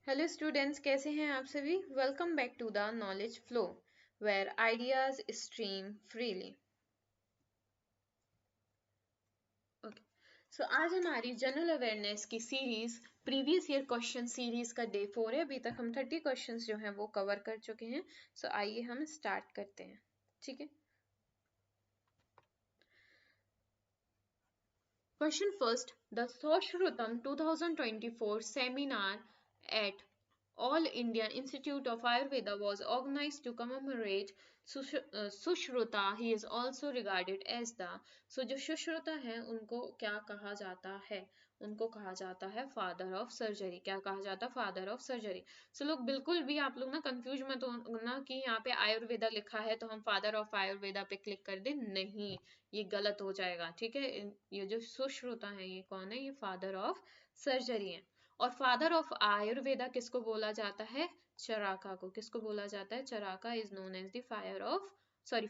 Hello students, कैसे हैं आप सभी। Welcome back to the knowledge flow where ideas stream freely. Okay, so आज हमारी जनरल अवेयरनेस की series previous year question series का डे 4 है। अभी तक हम 30 क्वेश्चंस जो हैं वो कवर कर चुके हैं। सो आइए हम स्टार्ट करते हैं। ठीक है, question first, the Soshrutam 2024 seminar at All India Institute of Ayurveda was organized to commemorate Sushruta. He is also regarded as the, so जो सुश्रुता है उनको क्या कहा जाता है, उनको कहा जाता है फादर ऑफ सर्जरी। क्या कहा जाता है? Father of surgery. सो लोग बिल्कुल भी आप लोग ना कंफ्यूज मत होना कि यहाँ पे आयुर्वेदा लिखा है तो हम फादर ऑफ आयुर्वेदा पे क्लिक कर दें। नहीं, ये गलत हो जाएगा। ठीक है, ये जो सुश्रुता है ये कौन है? ये फादर ऑफ सर्जरी है। और फादर ऑफ आयुर्वेदा किसको बोला जाता है? चराका को। किसको बोला जाता है? Charaka is known as the fire of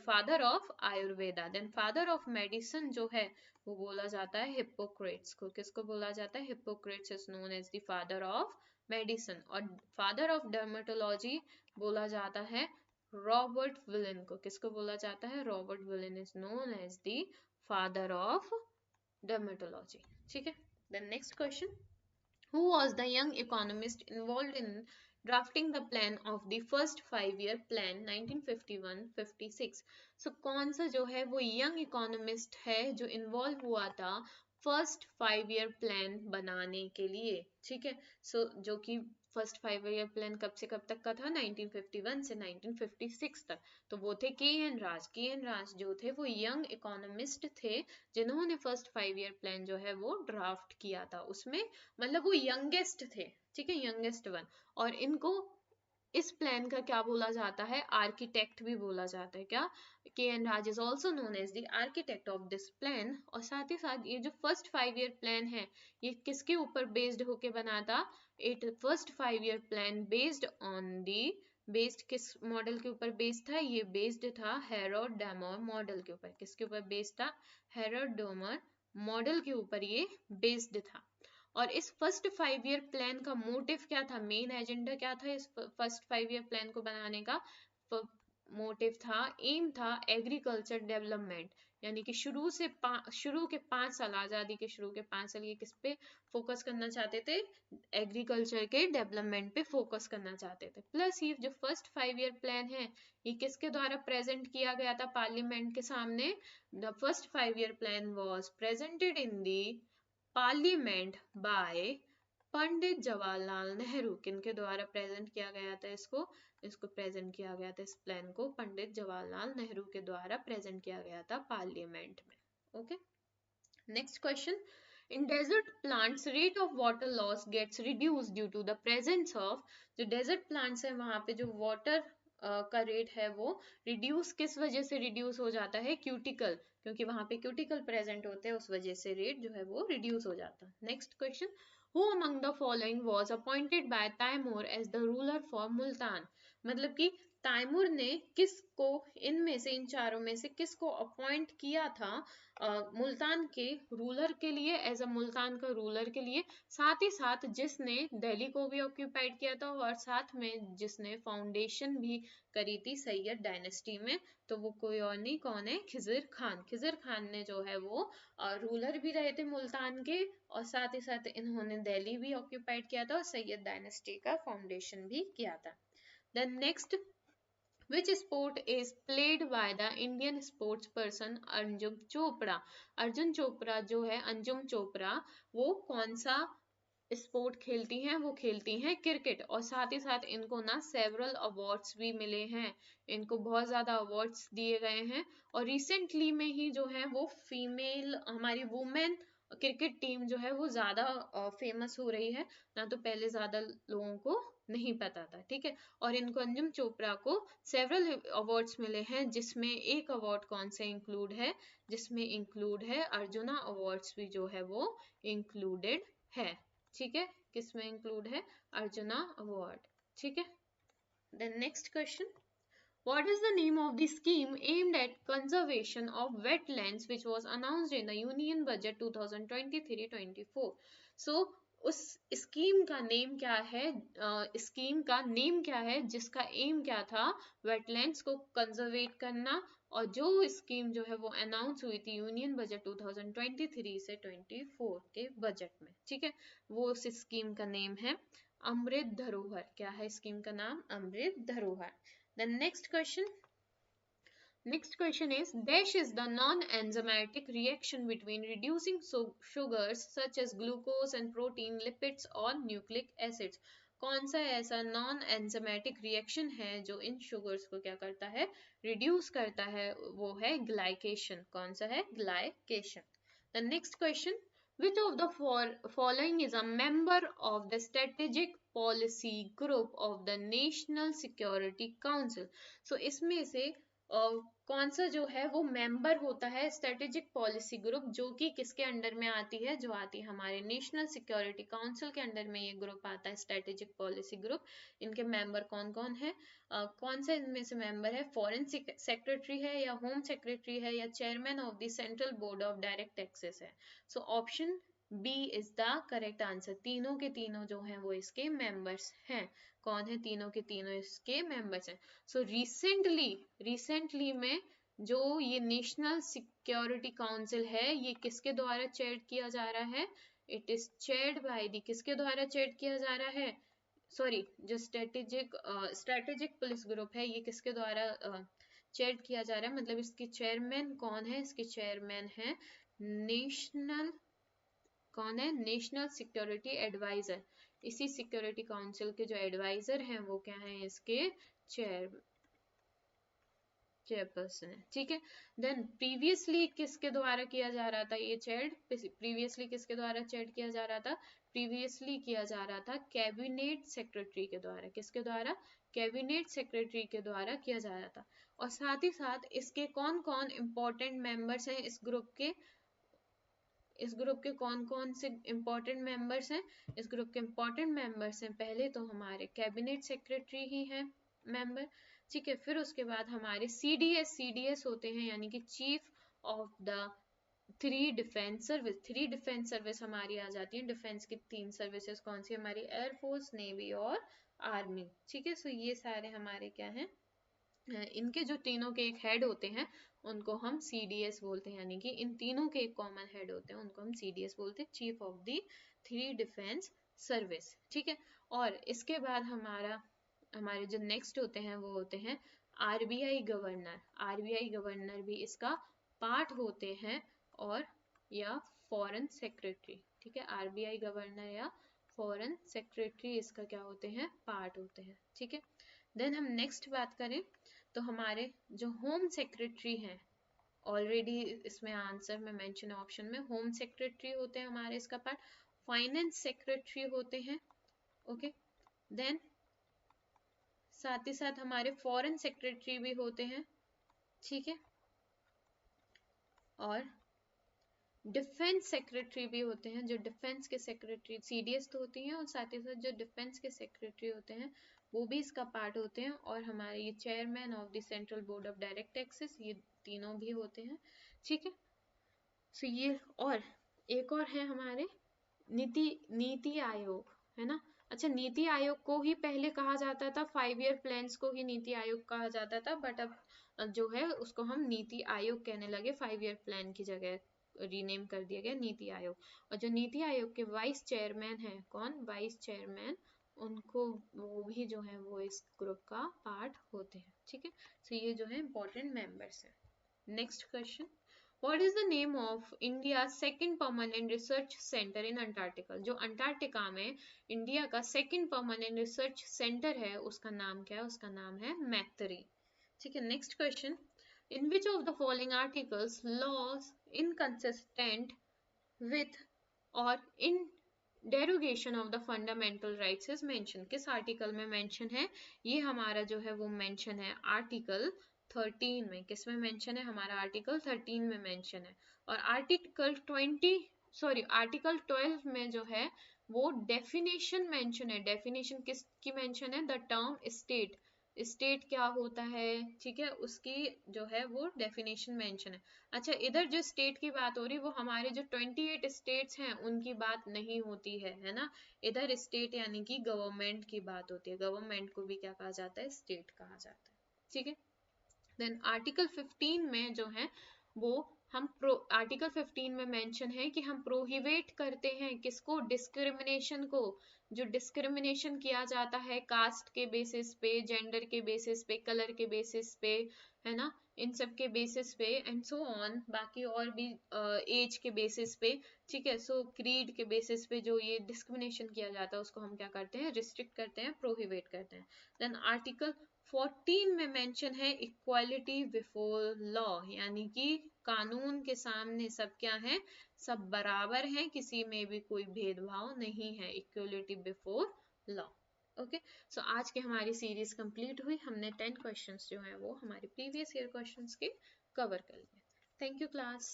father of Ayurveda. Then father of medicine जो है वो बोला जाता है हिप्पोक्रेट्स को। किसको बोला जाता है? Hippocrates is known as the father of medicine. और फादर ऑफ डर्मेटोलॉजी बोला जाता है रॉबर्ट विलिन को। किसको बोला जाता है? Robert Willan is known as the father of dermatology. ठीक है, then next question, who was the young economist involved in drafting the plan of the first 5-year plan 1951-56। सो कौन सा जो है वो यंग इकोनॉमिस्ट है जो इन्वॉल्व हुआ था फर्स्ट 5-year प्लान बनाने के लिए। ठीक है, सो जो कि फर्स्ट 5-year प्लान कब से कब तक का था? 1951 से 1956 तक। तो वो थे के एन राज। के एन राज जो थे वो यंग इकोनॉमिस्ट थे जिन्होंने फर्स्ट 5-year प्लान जो है वो ड्राफ्ट किया था। उसमें मतलब वो यंगेस्ट थे। ठीक है, यंगेस्ट वन। और इनको इस प्लान का क्या बोला जाता है? आर्किटेक्ट भी बोला जाता है। क्या? K N Raj is also known as the architect of this plan. और साथ ही साथ ये जो फर्स्ट 5-year प्लान है ये किसके ऊपर बेस्ड होके बना था? It first 5-year plan based on the, based किस मॉडल के ऊपर बेस्ड था? ये बेस्ड था हेरोड डेमर मॉडल के ऊपर। किसके ऊपर बेस्ड था? हेरोड डेमर मॉडल के ऊपर ये बेस्ड था। और इस फर्स्ट 5-year प्लान का मोटिव क्या था? मेन एजेंडा क्या था इस फर्स्ट 5-year प्लान को बनाने का? मोटिव था, एम था एग्रीकल्चर डेवलपमेंट। यानी कि शुरू के 5 साल, आजादी के शुरू के 5 साल ये किस पे फोकस करना चाहते थे? एग्रीकल्चर के डेवलपमेंट पे फोकस करना चाहते थे। प्लस ये जो फर्स्ट 5-year प्लान है ये किसके द्वारा प्रेजेंट किया गया था पार्लियामेंट के सामने? The first 5-year plan was presented in the parliament by Pandit Jawaharlal Nehru. किनके द्वारा प्रेजेंट किया गया था इसको? इसको प्रेजेंट किया गया था, इस प्लान को पंडित जवाहरलाल नेहरू के द्वारा प्रेजेंट किया गया था पार्लियामेंट में। Okay, next question, in desert plants rate of water loss gets reduced due to the presence of, जो desert plants है वहां पे जो water का रेट है वो रिड्यूस किस वजह से रिड्यूस हो जाता है? क्यूटिकल, क्योंकि वहां पे क्यूटिकल प्रेजेंट होते हैं उस वजह से रेट जो है वो रिड्यूस हो जाता है। Next question, who among the following was appointed by Timur as the ruler for Multan. मतलब कि तैमूर ने किसको, इनमें से इन चारों में से किसको अपॉइंट किया था मुल्तान के रूलर के लिए, एज अ मुल्तान का रूलर के लिए। साथ ही साथ जिसने दिल्ली को भी ऑक्यूपाइड किया था और साथ में जिसने फाउंडेशन भी करी थी सैयद डायनेस्टी में, तो वो कोई और नहीं, कौन है? खिजिर खान। खिजिर खान ने जो है वो रूलर भी रहे थे मुल्तान के और साथ ही साथ इन्होंने दिल्ली भी ऑक्यूपाइड किया था और सैयद डायनेस्टी का फाउंडेशन भी किया था। Then next, which sport is played by the Indian sports person Anjum Chopra. Arjun Chopra जो है, अंजुम चोपड़ा, वो कौन सा स्पोर्ट खेलती हैं? वो खेलती हैं क्रिकेट। और साथ ही साथ इनको ना सेवरल अवार्ड्स भी मिले हैं, इनको बहुत ज्यादा अवार्ड्स दिए गए हैं। और रिसेंटली में ही जो है वो फीमेल, हमारी वुमेन क्रिकेट टीम जो है वो ज्यादा फेमस हो रही है, ना तो पहले ज्यादा लोगों को नहीं पता था। ठीक है, और इनको, अंजुम चोपड़ा को सेवरल अवार्ड्स मिले हैं, जिसमें एक अवार्ड कौन से इंक्लूड है? जिसमें इंक्लूड है अर्जुना अवार्ड्स भी जो है वो इंक्लूडेड है। ठीक है, किसमें इंक्लूड है? अर्जुना अवार्ड। ठीक है, then next question, what is the name of the scheme aimed at conservation of wetlands which was announced in the Union Budget 2023-24? So उस स्कीम का नेम क्या है, स्कीम का नेम क्या है जिसका एम क्या था, वेटलैंड्स को कंजर्वेट करना। और जो स्कीम जो है वो अनाउंस हुई थी यूनियन बजट 2023 से 24 के बजट में, ठीक है, वो उस स्कीम का नेम है अमृत धरोहर। क्या है स्कीम का नाम? Amrit Dharohar. Then next question is dash is the non-enzymatic reaction between reducing sugars such as glucose and protein, lipids or nucleic acids। कौन सा ऐसा नॉन एंजामेटिक रिएक्शन है जो इन शुगर्स को क्या करता है, रिड्यूस करता है? वो है ग्लाइकेशन। कौन सा है? Glycation. The next question, which of the following is a member of the strategic policy group of the National Security Council? so इसमें से कौन सा जो है वो मेंबर होता है स्ट्रेटेजिक पॉलिसी ग्रुप, जो कि किसके अंडर में आती है? जो आती है हमारे नेशनल सिक्योरिटी काउंसिल के अंडर में ये ग्रुप आता है, स्ट्रेटेजिक पॉलिसी ग्रुप। इनके मेंबर कौन कौन है? कौन सा इनमें से मेंबर है? फॉरेन सेक्रेटरी है, या होम सेक्रेटरी है, या chairman of the central board of direct taxes है? So option B is the correct answer. तीनों के तीनों जो हैं वो इसके मेंबर्स हैं। कौन है? तीनों के तीनों इसके मेंबर्स हैं। सो रिसेंटली में जो ये नेशनल सिक्योरिटी काउंसिल है, ये किसके द्वारा चेयर किया जा रहा है? It is chaired by the, किसके द्वारा चेयर किया जा रहा है? सॉरी, जो स्ट्रेटेजिक पुलिस ग्रुप है, ये किसके द्वारा चेयर किया जा रहा है? मतलब इसके चेयरमैन कौन है? इसके चेयरमैन है नेशनल, कौन है? National security adviser. इसी सिक्योरिटी काउंसिल के जो एडवाइजर हैं वो क्या है? इसके चेयरपर्सन है, ठीक है। देन प्रीवियसली किसके द्वारा किया जा रहा था ये चेयर्ड? प्रीवियसली किसके द्वारा चेयर्ड किया जा रहा था? प्रीवियसली किया जा रहा था कैबिनेट सेक्रेटरी के द्वारा। किसके द्वारा? कैबिनेट सेक्रेटरी के द्वारा किया जा रहा था। और साथ ही साथ इसके कौन कौन इंपॉर्टेंट मेंबर्स हैं इस ग्रुप के? इस ग्रुप के कौन कौन से इंपॉर्टेंट मेंबर्स हैं? इस ग्रुप के इंपॉर्टेंट मेंबर्स हैं, पहले तो हमारे कैबिनेट सेक्रेटरी ही हैं मेंबर, ठीक है। फिर उसके बाद हमारे सीडीएस होते हैं, यानी कि chief of the three defence service. Three defence service हमारी आ जाती है। डिफेंस की तीन सर्विसेज कौन सी? हमारी एयरफोर्स, नेवी और आर्मी, ठीक है। सो ये सारे हमारे क्या हैं? इनके जो तीनों के एक हेड होते हैं उनको हम सीडीएस बोलते हैं, यानी कि इन तीनों के एक कॉमन हेड होते हैं, उनको हम सीडीएस बोलते हैं, chief of the three defence service, ठीक है। और इसके बाद हमारे जो नेक्स्ट होते हैं वो होते हैं आरबीआई गवर्नर। आरबीआई गवर्नर भी इसका पार्ट होते हैं, और या फॉरेन सेक्रेटरी, ठीक है। आरबीआई गवर्नर या फॉरेन सेक्रेटरी इसका क्या होते हैं? पार्ट होते हैं, ठीक है। देन हम नेक्स्ट बात करें तो हमारे जो होम सेक्रेटरी हैं, ऑलरेडी इसमें आंसर में मेंशन है ऑप्शन में, होम सेक्रेटरी होते हैं हमारे इसका पार्ट। फाइनेंस सेक्रेटरी होते हैं, ओके। देन साथ ही साथ हमारे फॉरेन सेक्रेटरी भी होते हैं, ठीक है। और डिफेंस सेक्रेटरी भी होते हैं, जो डिफेंस के सेक्रेटरी सीडीएस तो होती हैं, और साथ ही साथ जो डिफेंस के सेक्रेटरी होते हैं वो भी इसका पार्ट होते हैं। और हमारे ये chairman of the central board of direct taxes, ये तीनों भी होते हैं, ठीक है। सो ये, और एक और है हमारे नीति आयोग, है ना। अच्छा, नीति आयोग को ही पहले कहा जाता था, 5 ईयर प्लान्स को ही नीति आयोग कहा जाता था, बट अब जो है उसको हम नीति आयोग कहने लगे, 5 ईयर प्लान की जगह रीनेम कर दिया गया नीति आयोग। और जो नीति आयोग के वाइस चेयरमैन है, कौन? वाइस चेयरमैन, उनको वो भी जो है वो इस ग्रुप का पार्ट होते हैं, ठीक है। सो ये जो है इंपॉर्टेंट मेंबर्स है। Next question, What is the name of India's second permanent research center in Antarctica? जो अंटार्कटिका में इंडिया का सेकंड परमानेंट रिसर्च सेंटर है, उसका नाम क्या है? उसका नाम है मैत्री, ठीक है। Next question, in which of the following articles laws inconsistent with or in derogation of the fundamental rights is mentioned? किस आर्टिकल में मेंशन है? ये हमारा जो है वो मेंशन है आर्टिकल 13 में। किस में मेंशन है? हमारा आर्टिकल 13 में मेंशन है। और आर्टिकल 12 में जो है वो डेफिनेशन मेंशन है। डेफिनेशन किसकी मेंशन है? द टर्म स्टेट, स्टेट क्या होता है, ठीक है, उसकी जो है वो डेफिनेशन मेंशन है। अच्छा, इधर जो स्टेट की बात हो रही है वो हमारे जो 28 स्टेट्स हैं उनकी बात नहीं होती है ना। इधर स्टेट यानी कि गवर्नमेंट की बात होती है, गवर्नमेंट को भी क्या कहा जाता है, स्टेट कहा जाता है, ठीक है। देन आर्टिकल 15 में जो है वो हम आर्टिकल 15 में मेंशन है कि हम प्रोहिबिट करते हैं किसको, डिस्क्रिमिनेशन को। जो डिस्क्रिमिनेशन किया जाता है कास्ट के बेसिस पे, जेंडर के बेसिस पे, कलर के बेसिस पे, है ना, इन सब के बेसिस पे एंड सो ऑन, बाकी और भी एज के बेसिस पे, ठीक है, सो क्रीड के बेसिस पे जो ये डिस्क्रिमिनेशन किया जाता है उसको हम क्या करते हैं, रिस्ट्रिक्ट करते हैं, प्रोहिबिट करते हैं। देन आर्टिकल 14 में मेंशन है इक्वालिटी बिफोर लॉ, यानी कि कानून के सामने सब क्या है, सब बराबर हैं, किसी में भी कोई भेदभाव नहीं है, equality before law. Okay, so आज के हमारी सीरीज कंप्लीट हुई, हमने 10 क्वेश्चंस जो हैं वो हमारे प्रीवियस ईयर क्वेश्चंस के कवर कर लिए। Thank you class.